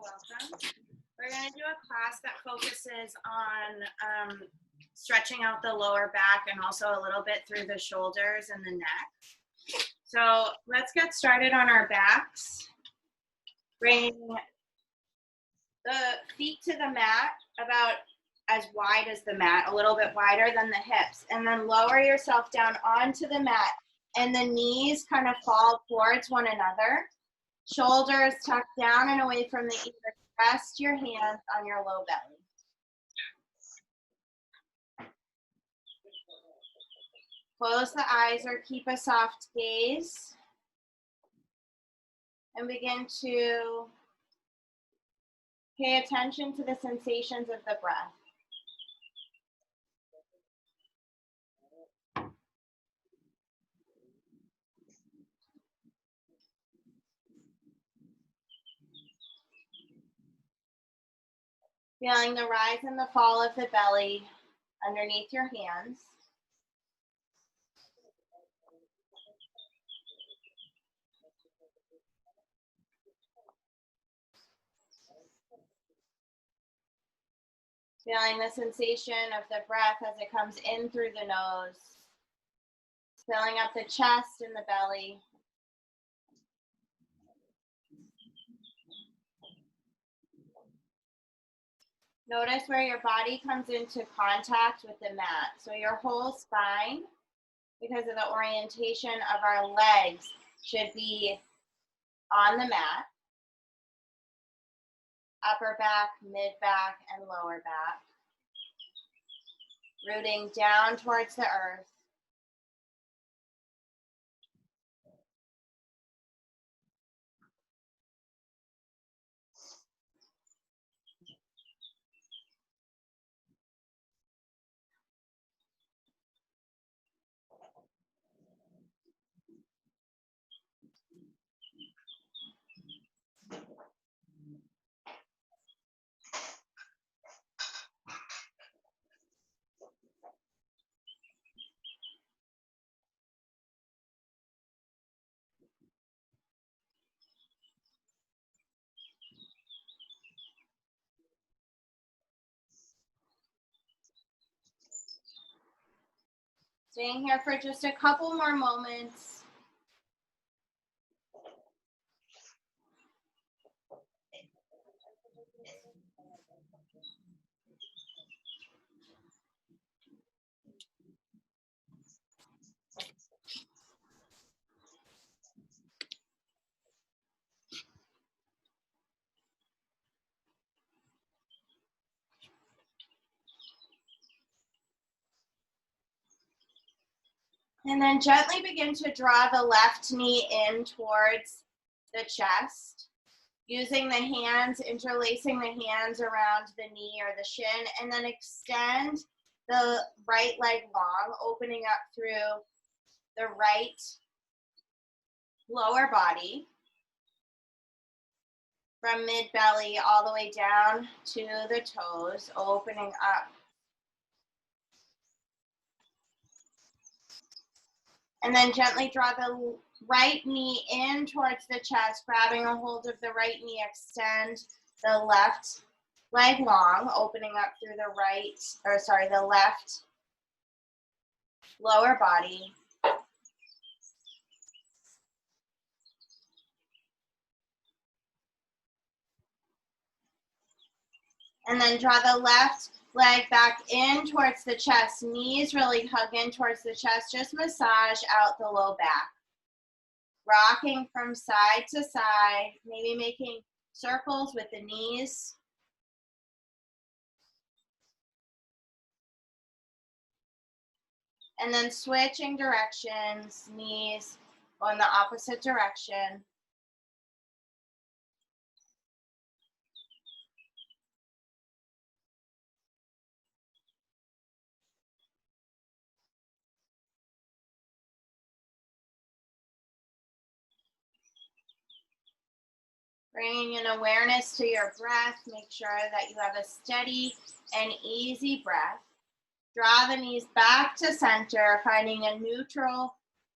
welcome. We're going to do a class that focuses on stretching out the lower back and also a little bit through the shoulders and the neck. So let's get started on our backs. Bring the feet to the mat about as wide as the mat, a little bit wider than the hips, and then lower yourself down onto the mat and the knees kind of fall towards one another. Shoulders tucked down and away from the ears. Rest your hands on your low belly. Close the eyes or keep a soft gaze. And begin to pay attention to the sensations of the breath. Feeling the rise and the fall of the belly underneath your hands. Feeling the sensation of the breath as it comes in through the nose. Filling up the chest and the belly. Notice where your body comes into contact with the mat. So your whole spine, because of the orientation of our legs, should be on the mat. Upper back, mid back, and lower back. Rooting down towards the earth. Staying here for just a couple more moments. And then gently begin to draw the left knee in towards the chest, using the hands, interlacing the hands around the knee or the shin, and then extend the right leg long, opening up through the right lower body, from mid-belly all the way down to the toes, opening up. And then gently draw the right knee in towards the chest, grabbing a hold of the right knee, extend the left leg long, opening up through the left lower body. And then draw the left leg back in towards the chest. Knees really hug in towards the chest. Just massage out the low back. Rocking from side to side, maybe making circles with the knees. And then switching directions, knees going the opposite direction. Bringing an awareness to your breath. Make sure that you have a steady and easy breath. Draw the knees back to center, finding a neutral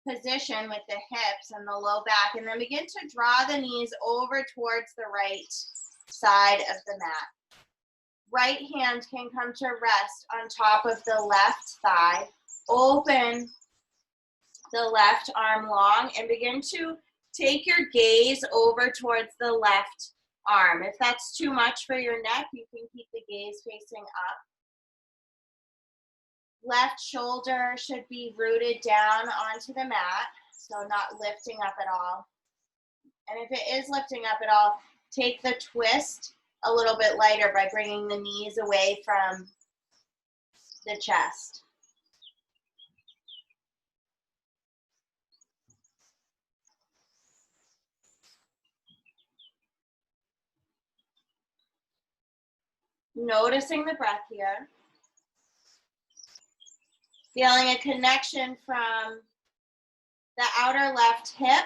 position with the hips and the low back. And then begin to draw the knees over towards the right side of the mat. Right hand can come to rest on top of the left thigh. Open the left arm long and begin to take your gaze over towards the left arm. If that's too much for your neck, you can keep the gaze facing up. Left shoulder should be rooted down onto the mat, so not lifting up at all. And if it is lifting up at all, take the twist a little bit lighter by bringing the knees away from the chest. Noticing the breath here. Feeling a connection from the outer left hip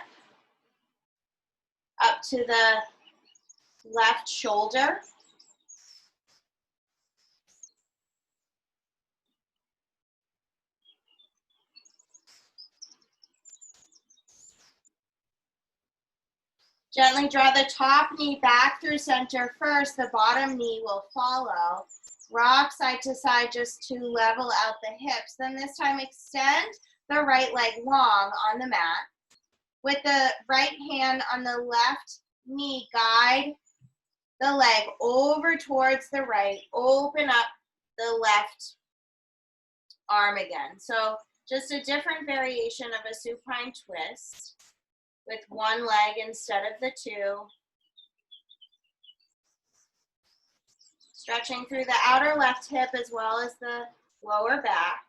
up to the left shoulder. Gently draw the top knee back through center first. The bottom knee will follow. Rock side to side just to level out the hips. Then this time extend the right leg long on the mat. With the right hand on the left knee, guide the leg over towards the right. Open up the left arm again. So just a different variation of a supine twist with one leg instead of the two. Stretching through the outer left hip as well as the lower back.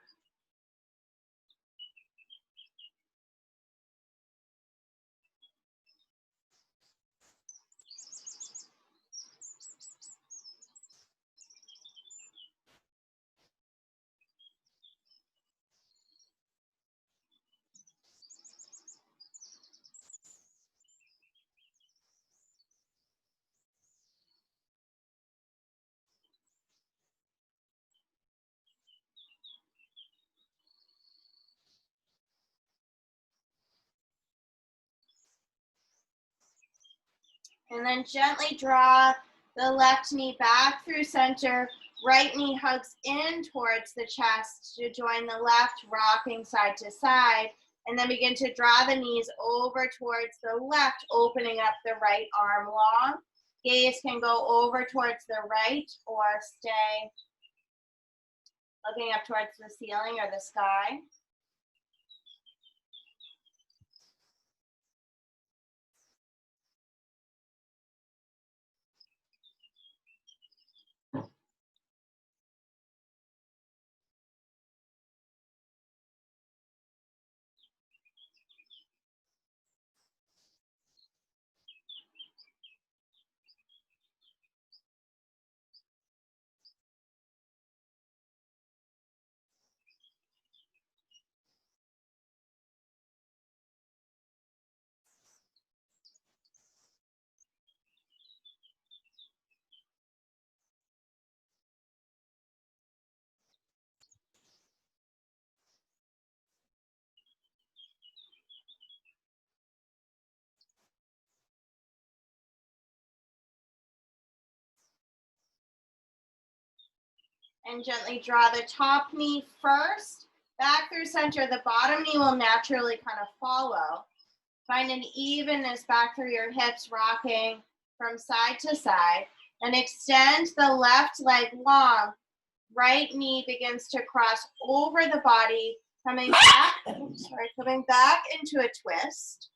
And then gently draw the left knee back through center. Right knee hugs in towards the chest to join the left, rocking side to side. And then begin to draw the knees over towards the left, opening up the right arm long. Gaze can go over towards the right or stay looking up towards the ceiling or the sky. And gently draw the top knee first, back through center. The bottom knee will naturally kind of follow. Find an evenness back through your hips, rocking from side to side. And extend the left leg long. Right knee begins to cross over the body, coming back into a twist.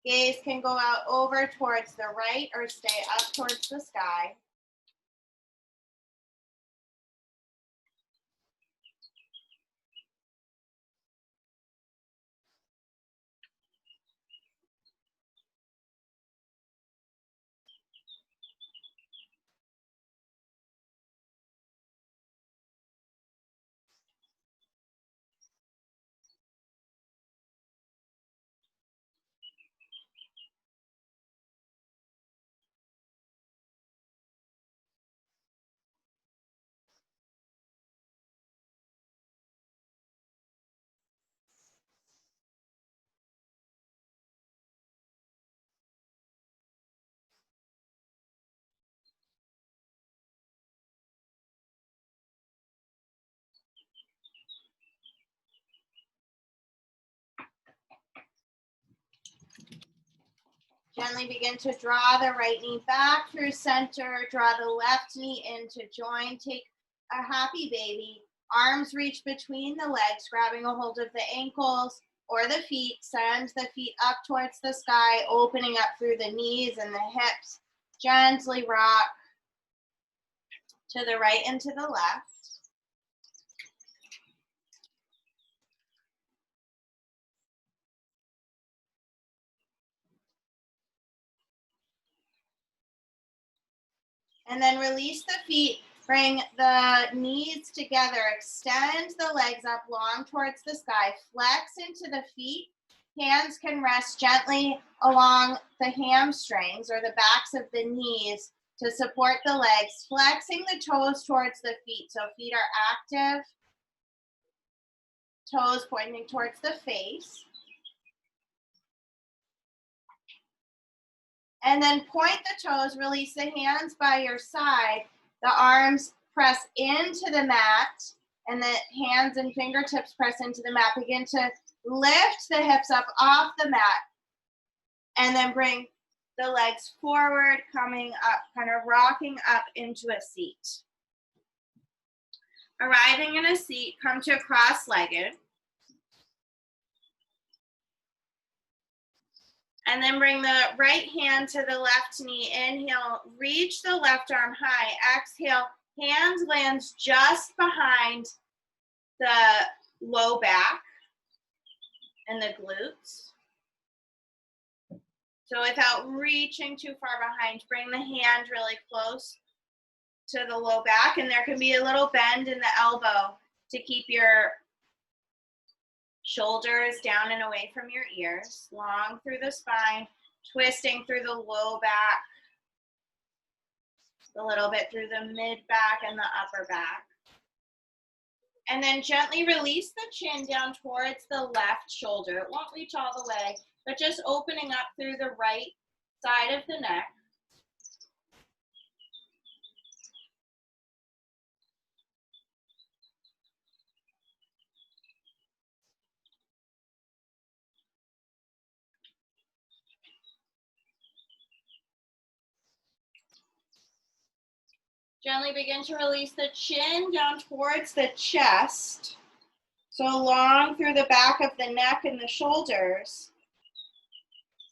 Gaze can go out over towards the right or stay up towards the sky. Gently begin to draw the right knee back through center. Draw the left knee into join. Take a happy baby. Arms reach between the legs, grabbing a hold of the ankles or the feet. Send the feet up towards the sky, opening up through the knees and the hips. Gently rock to the right and to the left. And then release the feet. Bring the knees together. Extend the legs up long towards the sky. Flex into the feet. Hands can rest gently along the hamstrings or the backs of the knees to support the legs. Flexing the toes towards the feet. So feet are active. Toes pointing towards the face. And then point the toes, release the hands by your side. The arms press into the mat and the hands and fingertips press into the mat. Begin to lift the hips up off the mat and then bring the legs forward, coming up, kind of rocking up into a seat. Arriving in a seat, come to cross-legged. And then bring the right hand to the left knee. Inhale, reach the left arm high. Exhale, hands lands just behind the low back and the glutes. So without reaching too far behind, bring the hand really close to the low back. And there can be a little bend in the elbow to keep your shoulders down and away from your ears, long through the spine, twisting through the low back, a little bit through the mid back and the upper back. And then gently release the chin down towards the left shoulder. It won't reach all the way, but just opening up through the right side of the neck. Gently begin to release the chin down towards the chest. So long through the back of the neck and the shoulders.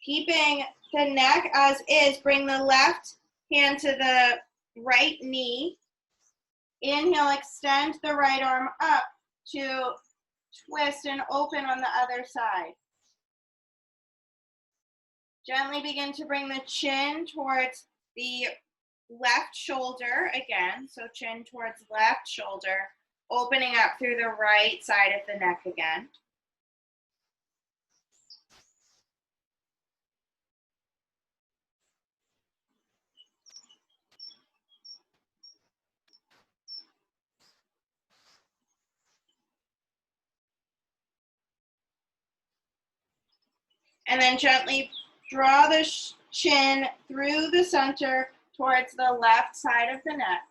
Keeping the neck as is, bring the left hand to the right knee. Inhale, extend the right arm up to twist and open on the other side. Gently begin to bring the chin towards the left shoulder again, so chin towards left shoulder, opening up through the right side of the neck again. And then gently draw the chin through the center towards the left side of the neck,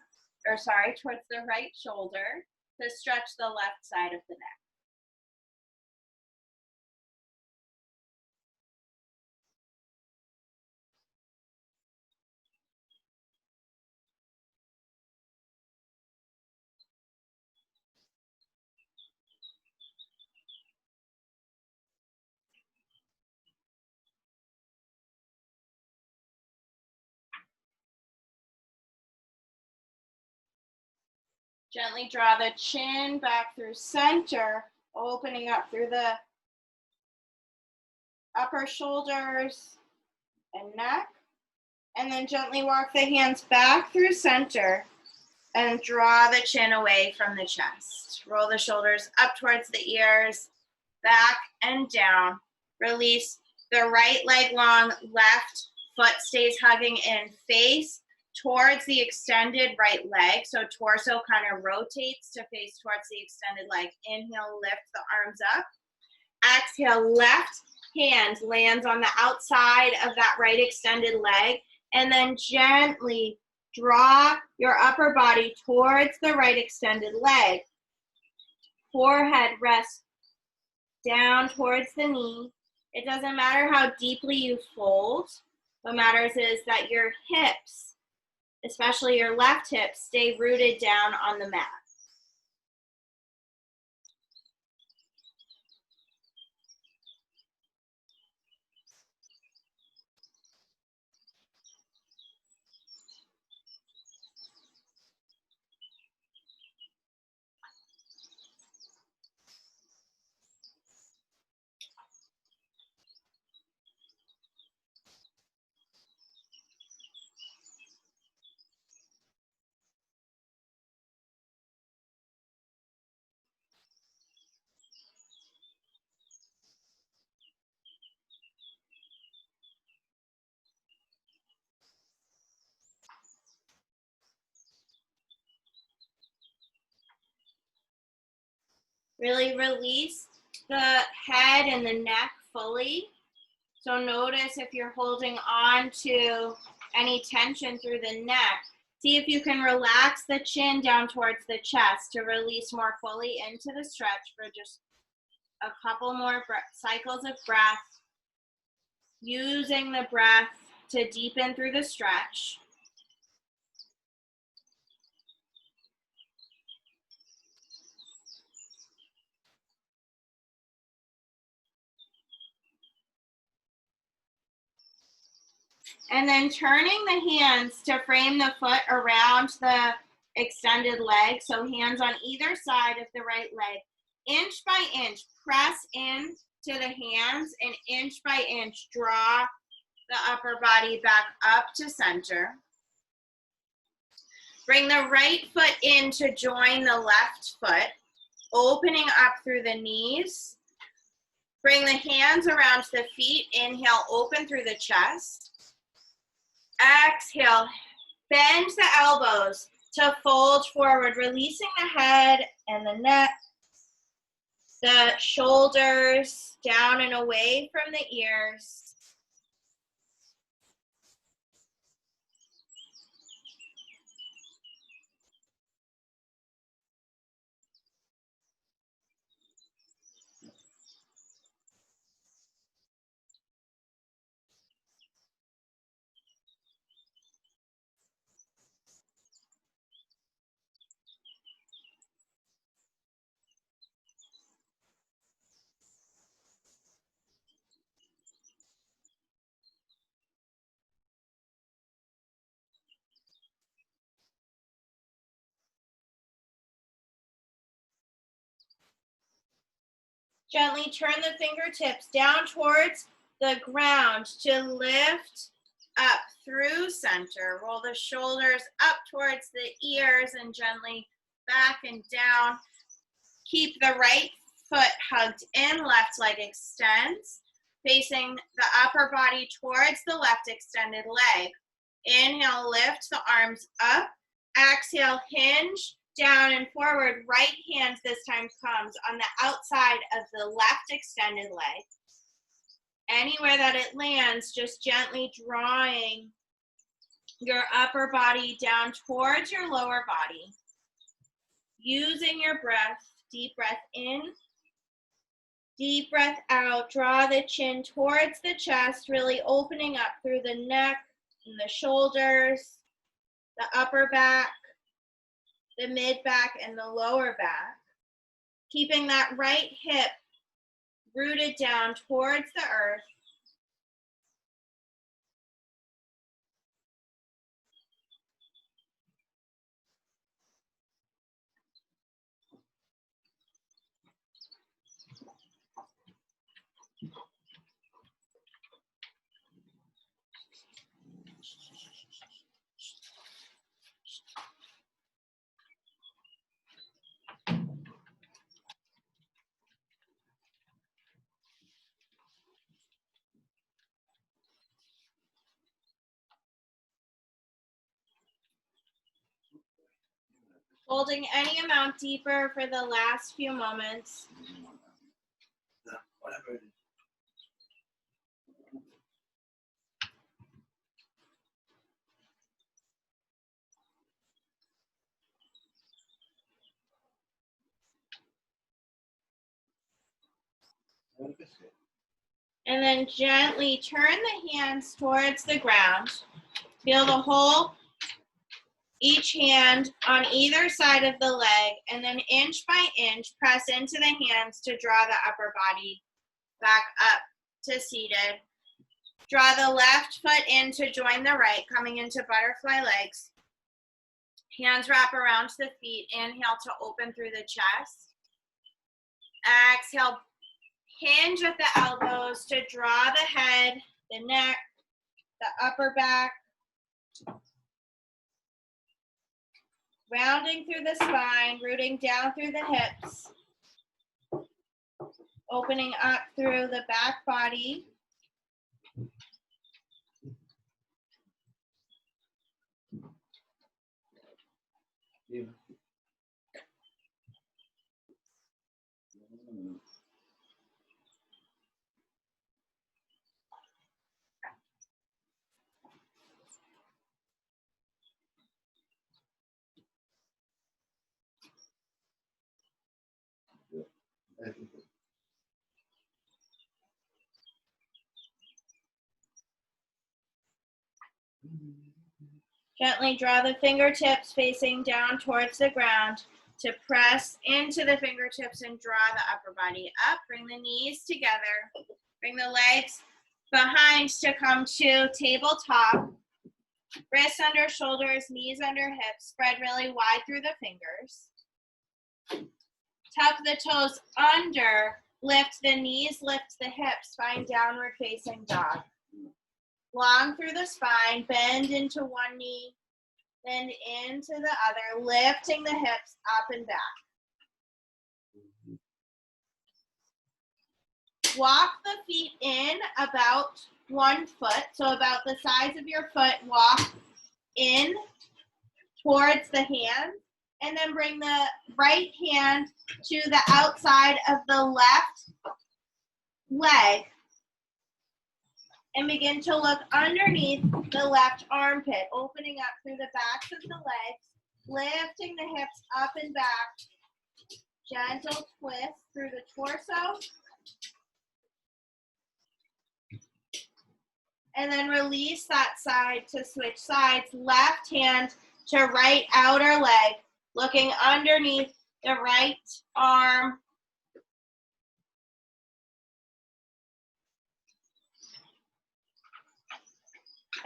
or sorry, towards the right shoulder to stretch the left side of the neck. Gently draw the chin back through center, opening up through the upper shoulders and neck. And then gently walk the hands back through center and draw the chin away from the chest. Roll the shoulders up towards the ears, back and down. Release the right leg long, left foot stays hugging in, face towards the extended right leg. So torso kind of rotates to face towards the extended leg. Inhale, lift the arms up. Exhale, left hand lands on the outside of that right extended leg. And then gently draw your upper body towards the right extended leg. Forehead rests down towards the knee. It doesn't matter how deeply you fold. What matters is that your hips, especially your left hip, stay rooted down on the mat. Really release the head and the neck fully. So notice if you're holding on to any tension through the neck. See if you can relax the chin down towards the chest to release more fully into the stretch for just a couple more cycles of breath. Using the breath to deepen through the stretch. And then turning the hands to frame the foot around the extended leg. So hands on either side of the right leg. Inch by inch, press in to the hands and inch by inch, draw the upper body back up to center. Bring the right foot in to join the left foot, opening up through the knees. Bring the hands around the feet. Inhale, open through the chest. Exhale, bend the elbows to fold forward, releasing the head and the neck, the shoulders down and away from the ears. Gently turn the fingertips down towards the ground to lift up through center. Roll the shoulders up towards the ears and gently back and down. Keep the right foot hugged in, left leg extends, facing the upper body towards the left extended leg. Inhale, lift the arms up. Exhale, hinge down and forward. Right hand this time comes on the outside of the left extended leg. Anywhere that it lands, just gently drawing your upper body down towards your lower body. Using your breath, deep breath in, deep breath out. Draw the chin towards the chest, really opening up through the neck and the shoulders, the upper back, the mid back, and the lower back. Keeping that right hip rooted down towards the earth. Holding any amount deeper for the last few moments. And then gently turn the hands towards the ground. Feel the whole, each hand on either side of the leg, and then inch by inch, press into the hands to draw the upper body back up to seated. Draw the left foot in to join the right, coming into butterfly legs. Hands wrap around the feet. Inhale to open through the chest. Exhale, hinge at the elbows to draw the head, the neck, the upper back. Rounding through the spine, rooting down through the hips. Opening up through the back body. Yeah. Gently draw the fingertips facing down towards the ground to press into the fingertips and draw the upper body up. Bring the knees together. Bring the legs behind to come to tabletop. Wrists under shoulders, knees under hips. Spread really wide through the fingers. Tuck the toes under. Lift the knees, lift the hips. Find downward facing dog. Long through the spine, bend into one knee, bend into the other, lifting the hips up and back. Walk the feet in about 1 foot, so about the size of your foot. Walk in towards the hand, and then bring the right hand to the outside of the left leg. And begin to look underneath the left armpit, opening up through the backs of the legs, lifting the hips up and back. Gentle twist through the torso. And then release that side to switch sides. Left hand to right outer leg, looking underneath the right arm.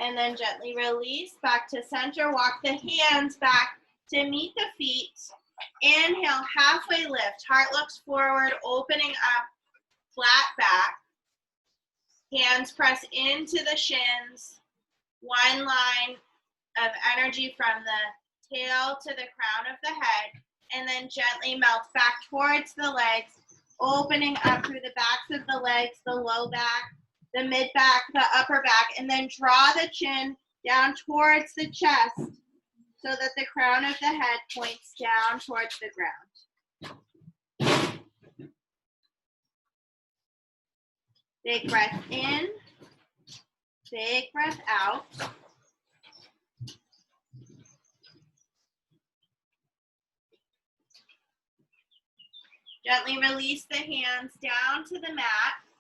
And then gently release back to center. Walk the hands back to meet the feet. Inhale, halfway lift. Heart looks forward, opening up, flat back. Hands press into the shins. One line of energy from the tail to the crown of the head. And then gently melt back towards the legs, opening up through the backs of the legs, the low back, the mid back, the upper back, and then draw the chin down towards the chest so that the crown of the head points down towards the ground. Big breath in, big breath out. Gently release the hands down to the mat.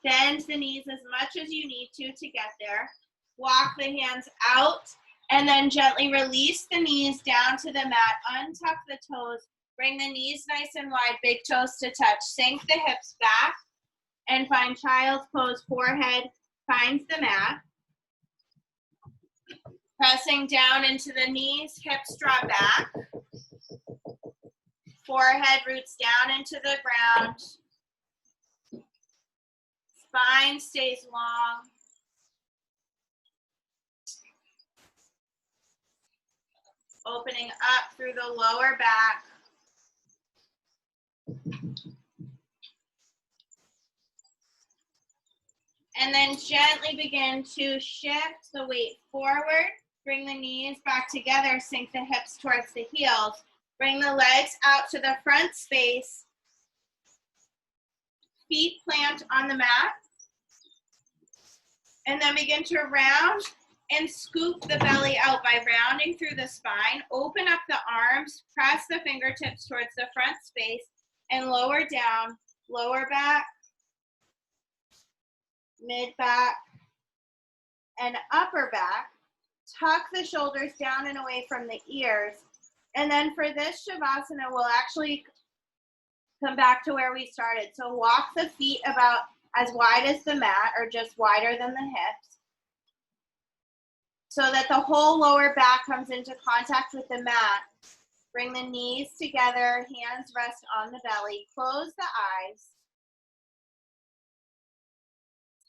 Bend the knees as much as you need to get there. Walk the hands out and then gently release the knees down to the mat. Untuck the toes. Bring the knees nice and wide, big toes to touch. Sink the hips back and find child's pose. Forehead finds the mat. Pressing down into the knees, hips draw back. Forehead roots down into the ground. Spine stays long. Opening up through the lower back. And then gently begin to shift the weight forward. Bring the knees back together. Sink the hips towards the heels. Bring the legs out to the front space. Feet plant on the mat. And then begin to round and scoop the belly out by rounding through the spine. Open up the arms, press the fingertips towards the front space, and lower down, lower back, mid back, and upper back. Tuck the shoulders down and away from the ears. And then for this Shavasana, we'll actually come back to where we started. So walk the feet about as wide as the mat or just wider than the hips so that the whole lower back comes into contact with the mat. Bring the knees together, hands rest on the belly. Close the eyes.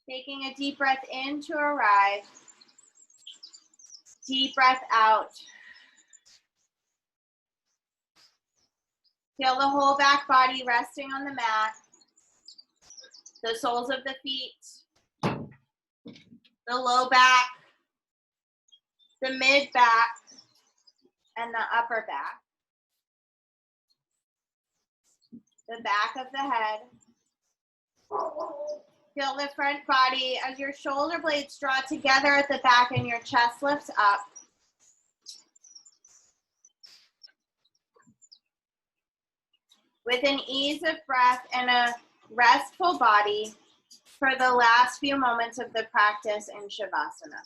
Taking a deep breath in to arrive. Deep breath out. Feel the whole back body resting on the mat. The soles of the feet. The low back. The mid back. And the upper back. The back of the head. Feel the front body as your shoulder blades draw together at the back and your chest lifts up. With an ease of breath and a restful body for the last few moments of the practice in Shavasana.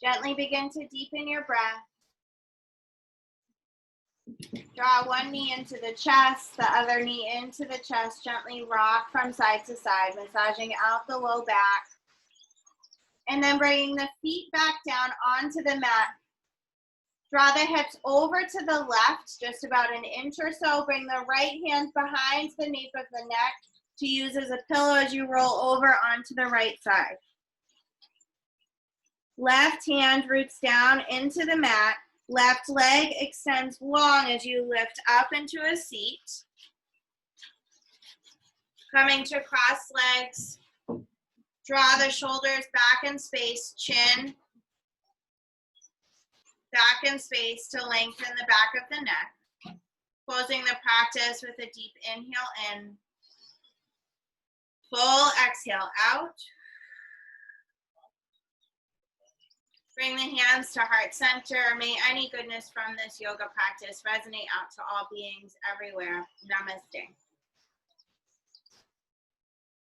Gently begin to deepen your breath. Draw one knee into the chest, the other knee into the chest. Gently rock from side to side, massaging out the low back. And then bringing the feet back down onto the mat. Draw the hips over to the left, just about an inch or so. Bring the right hand behind the nape of the neck to use as a pillow as you roll over onto the right side. Left hand roots down into the mat. Left leg extends long as you lift up into a seat. Coming to cross legs. Draw the shoulders back in space, chin back in space to lengthen the back of the neck. Closing the practice with a deep inhale in. Full exhale out. Bring the hands to heart center. May any goodness from this yoga practice resonate out to all beings everywhere. Namaste.